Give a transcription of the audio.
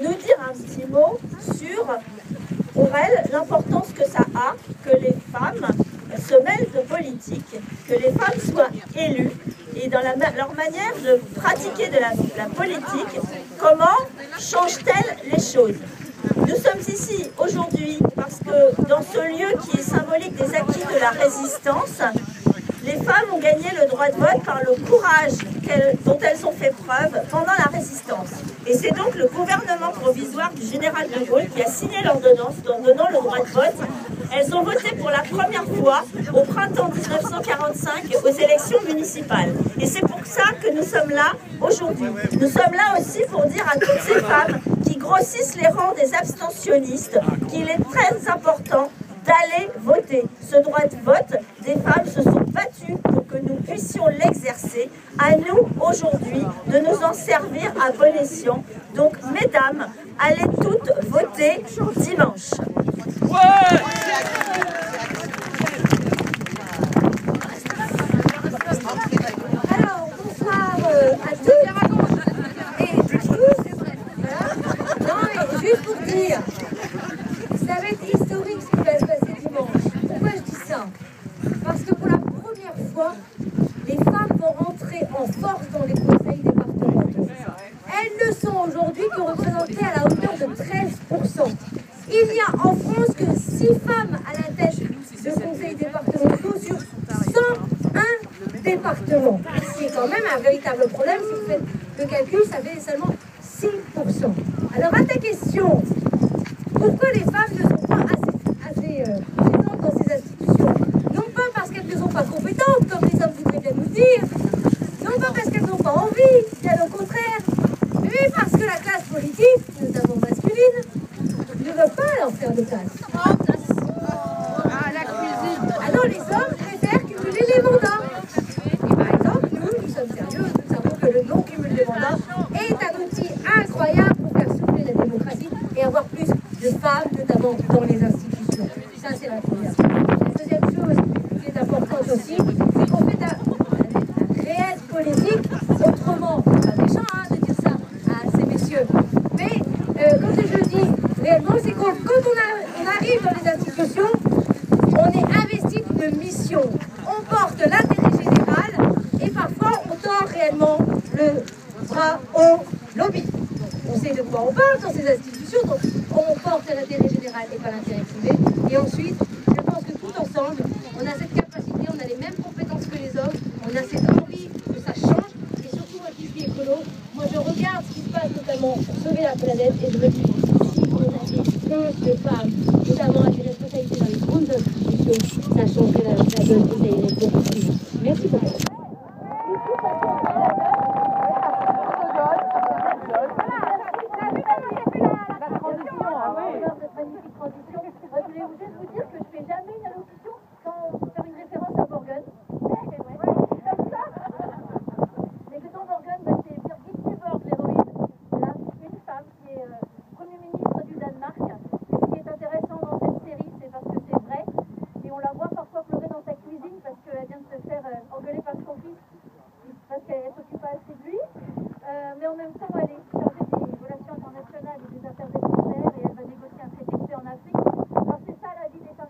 nous dire un petit mot sur, pour elle, l'importance que ça a que les femmes se mêlent de politique, que les femmes soient élues et dans leur manière de pratiquer de la politique, comment changent-elles les choses? Nous sommes ici aujourd'hui parce que dans ce lieu qui est symbolique des acquis de la résistance, les femmes ont gagné le droit de vote par le courage dont elles ont fait preuve pendant la résistance. Et c'est donc le gouvernement provisoire du général de Gaulle qui a signé l'ordonnance en donnant le droit de vote. Elles ont voté pour la première fois au printemps 1945 aux élections municipales. Et c'est pour ça que nous sommes là aujourd'hui. Nous sommes là aussi pour dire à toutes ces femmes qui grossissent les rangs des abstentionnistes qu'il est très important d'aller voter. Ce droit de vote, des femmes se sont battues pour que nous puissions l'exercer. À nous, aujourd'hui, de nous en servir à bon escient. Donc, mesdames, allez toutes voter dimanche. Ouais. Alors, bonsoir à tous et à tous. Non, mais juste pour dire, ça va être historique ce qui va se passer dimanche. Pourquoi je dis ça? Parce que pour la première fois, les femmes vont rentrer en force dans les conseils départementaux. Elles ne sont aujourd'hui que représentées à la hauteur de 13%. Il n'y a en France que 6 femmes à la tête de conseils départementaux sur 101 départements. C'est quand même un véritable problème. Si vous faites le calcul, ça fait seulement 6%. Alors à ta question, pourquoi les femmes ne sont pas assez présentes dans ces institutions? Non pas parce qu'elles ne sont pas compétentes, comme les hommes voudraient bien nous dire, non pas parce qu'elles n'ont pas envie, bien au contraire, mais parce que la classe politique, notamment masculine, ne veut pas leur faire de place. La cuisine. Alors les hommes préfèrent cumuler les mandats. Et par exemple, nous sommes sérieux, nous savons que le non-cumul des mandats est un outil incroyable pour faire souffler la démocratie et avoir plus de femmes, notamment dans les institutions. Ça, c'est la première chose. La deuxième chose qui est importante aussi, c'est qu'on fait la réelle politique autrement. C'est pas méchant de dire ça à ces messieurs. Mais, comme je le dis réellement, c'est quand on arrive dans les institutions, on est investi d'une mission. On porte l'intérêt général et parfois on tord réellement le bras au lobby. On sait de quoi on parle dans ces institutions, donc on porte l'intérêt général et pas l'intérêt privé. Et ensuite, je pense que tout ensemble, on a cette capacité, on a les mêmes compétences que les hommes, on a cette envie que ça change. Et surtout, moi qui suis écolo, moi je regarde ce qui se passe notamment pour sauver la planète et je me dis, si on avait plus de femmes, notamment à des responsabilités dans les grandes institutions, ça changerait la donne et ça irait beaucoup plus vite. Merci beaucoup.